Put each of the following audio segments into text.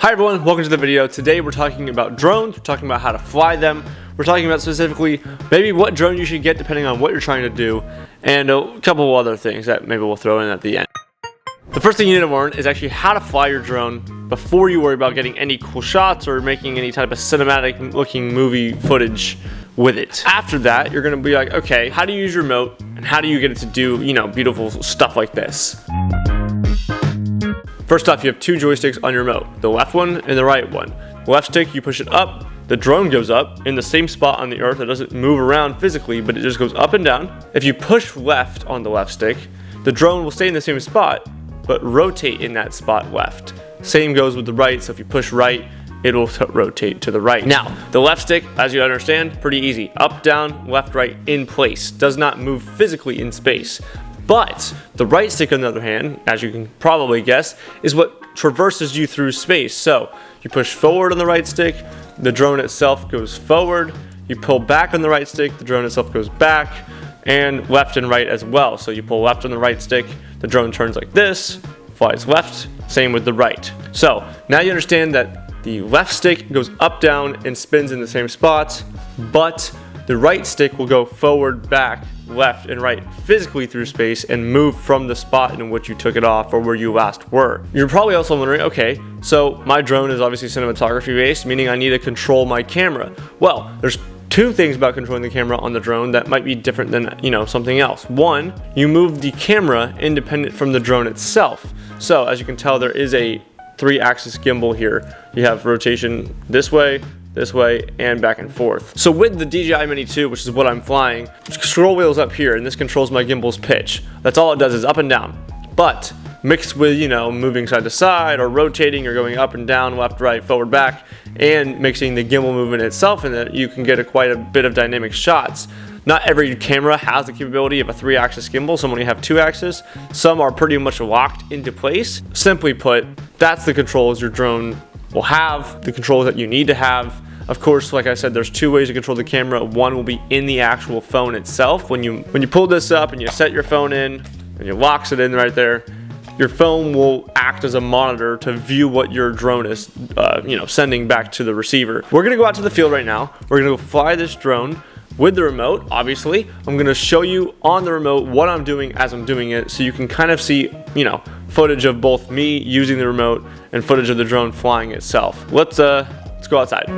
Hi everyone, welcome to the video. Today we're talking about drones, we're talking about how to fly them, we're talking about specifically maybe what drone you should get depending on what you're trying to do, and a couple of other things that maybe we'll throw in at the end. The first thing you need to learn is actually how to fly your drone before you worry about getting any cool shots or making any type of cinematic looking movie footage with it. After that, you're gonna be like, okay, how do you use your remote and how do you get it to do, beautiful stuff like this? First off, you have two joysticks on your remote, the left one and the right one. The left stick, you push it up, the drone goes up in the same spot on the earth. It doesn't move around physically, but it just goes up and down. If you push left on the left stick, the drone will stay in the same spot, but rotate in that spot left. Same goes with the right, so if you push right, it'll rotate to the right. Now, the left stick, as you understand, pretty easy. Up, down, left, right, in place. Does not move physically in space. But the right stick, on the other hand, as you can probably guess, is what traverses you through space. So you push forward on the right stick, the drone itself goes forward. You pull back on the right stick, the drone itself goes back, and left and right as well. So you pull left on the right stick, the drone turns like this, flies left, same with the right. So now you understand that the left stick goes up, down, and spins in the same spots, but the right stick will go forward, back, left, and right physically through space and move from the spot in which you took it off or where you last were. You're probably also wondering, okay, so my drone is obviously cinematography based, meaning I need to control my camera. Well, there's two things about controlling the camera on the drone that might be different than, something else. One, you move the camera independent from the drone itself. So as you can tell, there is a 3-axis gimbal here. You have rotation this way, and back and forth. So with the DJI Mini 2, which is what I'm flying, scroll wheel's up here, and this controls my gimbal's pitch. That's all it does, is up and down. But mixed with, moving side to side, or rotating, or going up and down, left, right, forward, back, and mixing the gimbal movement itself in it, you can get quite a bit of dynamic shots. Not every camera has the capability of a 3-axis gimbal. Some only have 2-axis. Some are pretty much locked into place. Simply put, that's the controls your drone will have, the controls that you need to have. Of course, like I said, there's two ways to control the camera. One will be in the actual phone itself. When you pull this up and you set your phone in and you locks it in right there, your phone will act as a monitor to view what your drone is sending back to the receiver. We're gonna go out to the field right now. We're gonna go fly this drone with the remote, obviously. I'm gonna show you on the remote what I'm doing as I'm doing it, so you can kind of see, footage of both me using the remote and footage of the drone flying itself. Let's go outside.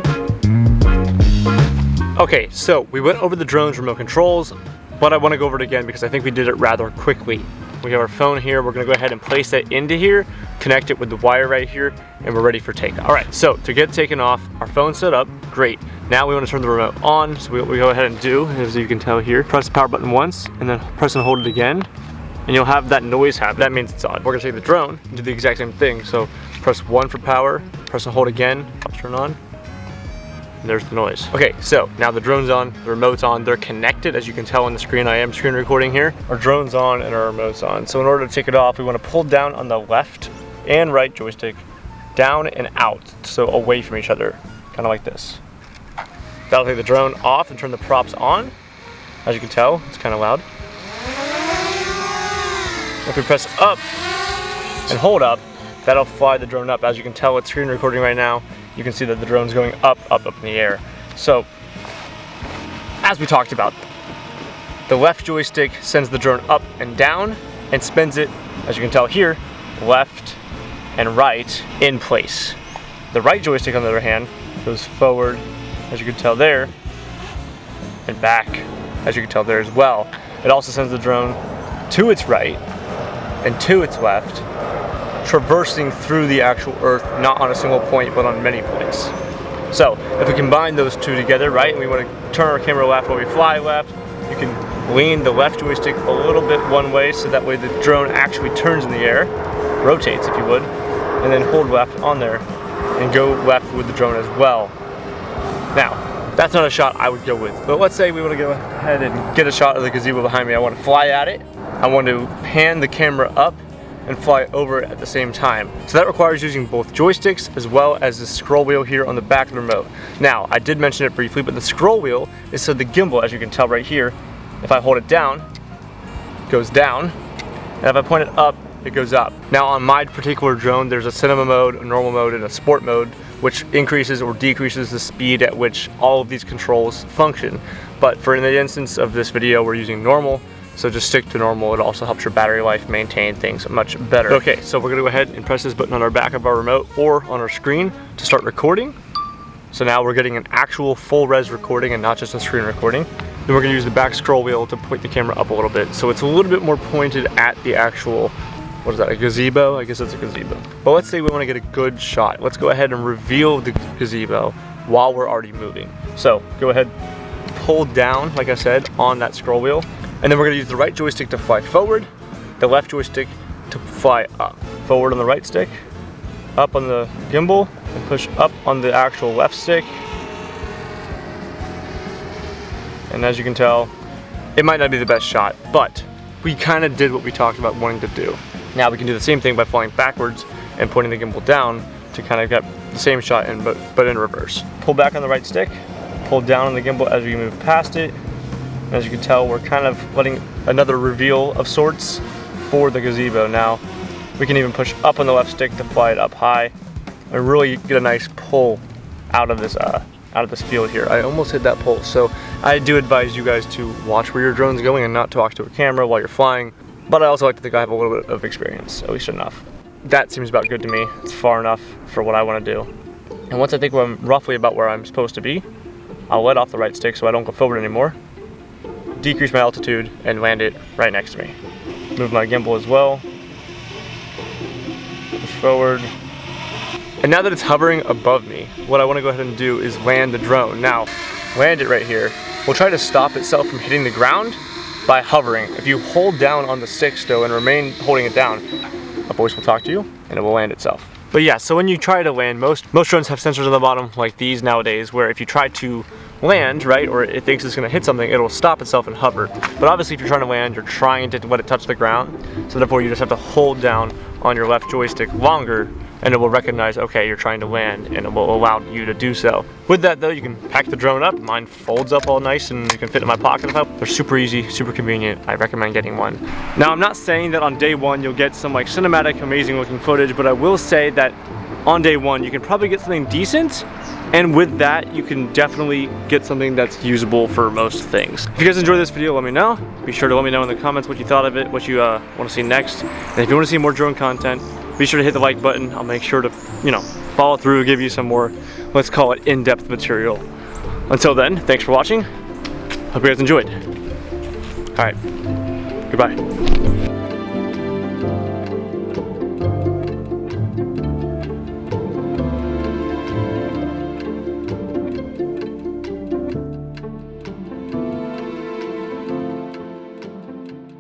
Okay, so we went over the drone's remote controls, but I want to go over it again because I think we did it rather quickly. We have our phone here. We're going to go ahead and place that into here, connect it with the wire right here, and we're ready for takeoff. All right, so to get taken off, our phone's set up, great. Now we want to turn the remote on, so what we go ahead and do, as you can tell here, press the power button once, and then press and hold it again, and you'll have that noise happen. That means it's on. We're going to take the drone and do the exact same thing. So press 1 for power, press and hold again, turn on. There's the noise. Okay, so now the drone's on, the remote's on, they're connected. As you can tell on the screen, I am screen recording here. Our drone's on and our remote's on. So in order to take it off, we want to pull down on the left and right joystick, down and out, so away from each other, kind of like this. That'll take the drone off and turn the props on. As you can tell, it's kind of loud. If we press up and hold up, that'll fly the drone up. As you can tell, it's screen recording right now. You can see that the drone's going up in the air. So, as we talked about, the left joystick sends the drone up and down and spins it, as you can tell here, left and right in place. The right joystick, on the other hand, goes forward, as you can tell there, and back, as you can tell there as well. It also sends the drone to its right and to its left, traversing through the actual earth, not on a single point, but on many points. So if we combine those two together, right, and we want to turn our camera left while we fly left, you can lean the left joystick a little bit one way, so that way the drone actually turns in the air, rotates if you would, and then hold left on there and go left with the drone as well. Now, that's not a shot I would go with, but let's say we want to go ahead and get a shot of the gazebo behind me. I want to fly at it. I want to pan the camera up and fly over it at the same time. So that requires using both joysticks as well as the scroll wheel here on the back of the remote. Now, I did mention it briefly, but the scroll wheel is so the gimbal, as you can tell right here, if I hold it down, it goes down, and if I point it up, it goes up. Now on my particular drone, there's a cinema mode, a normal mode, and a sport mode, which increases or decreases the speed at which all of these controls function. But for in the instance of this video, we're using normal, so just stick to normal. It also helps your battery life maintain things much better. Okay, so we're gonna go ahead and press this button on our back of our remote or on our screen to start recording. So now we're getting an actual full res recording and not just a screen recording. Then we're gonna use the back scroll wheel to point the camera up a little bit. So it's a little bit more pointed at the actual, what is that, a gazebo? I guess that's a gazebo. But let's say we wanna get a good shot. Let's go ahead and reveal the gazebo while we're already moving. So go ahead, pull down, like I said, on that scroll wheel. And then we're gonna use the right joystick to fly forward, the left joystick to fly up. Forward on the right stick, up on the gimbal, and push up on the actual left stick. And as you can tell, it might not be the best shot, but we kind of did what we talked about wanting to do. Now we can do the same thing by flying backwards and pointing the gimbal down to kind of get the same shot in, but in reverse. Pull back on the right stick, pull down on the gimbal as we move past it. And as you can tell, we're kind of letting another reveal of sorts for the gazebo. Now we can even push up on the left stick to fly it up high and really get a nice pull out of this field here. I almost hit that pole, so I do advise you guys to watch where your drone's going and not talk to a camera while you're flying. But I also like to think I have a little bit of experience, at least enough. That seems about good to me. It's far enough for what I want to do. And once I think I'm roughly about where I'm supposed to be, I'll let off the right stick so I don't go forward anymore, decrease my altitude, and land it right next to me. Move my gimbal as well, push forward. And now that it's hovering above me, what I want to go ahead and do is land the drone. Now, land it right here. We'll try to stop itself from hitting the ground by hovering. If you hold down on the stick still and remain holding it down, a voice will talk to you and it will land itself. But yeah, so when you try to land, most drones have sensors on the bottom like these nowadays, where if you try to land, right, or it thinks it's gonna hit something, it'll stop itself and hover. But obviously if you're trying to land, you're trying to let it touch the ground, so therefore you just have to hold down on your left joystick longer and it will recognize, okay, you're trying to land, and it will allow you to do so. With that though, you can pack the drone up. Mine folds up all nice and you can fit in my pocket if I. They're super easy, super convenient. I recommend getting one. Now I'm not saying that on day one you'll get some like cinematic, amazing looking footage, but I will say that on day one you can probably get something decent, and with that you can definitely get something that's usable for most things. If you guys enjoyed this video, let me know. Be sure to let me know in the comments what you thought of it, what you want to see next. And if you want to see more drone content, be sure to hit the like button. I'll make sure to, follow through, give you some more, let's call it in-depth material. Until then, thanks for watching. Hope you guys enjoyed. All right, goodbye.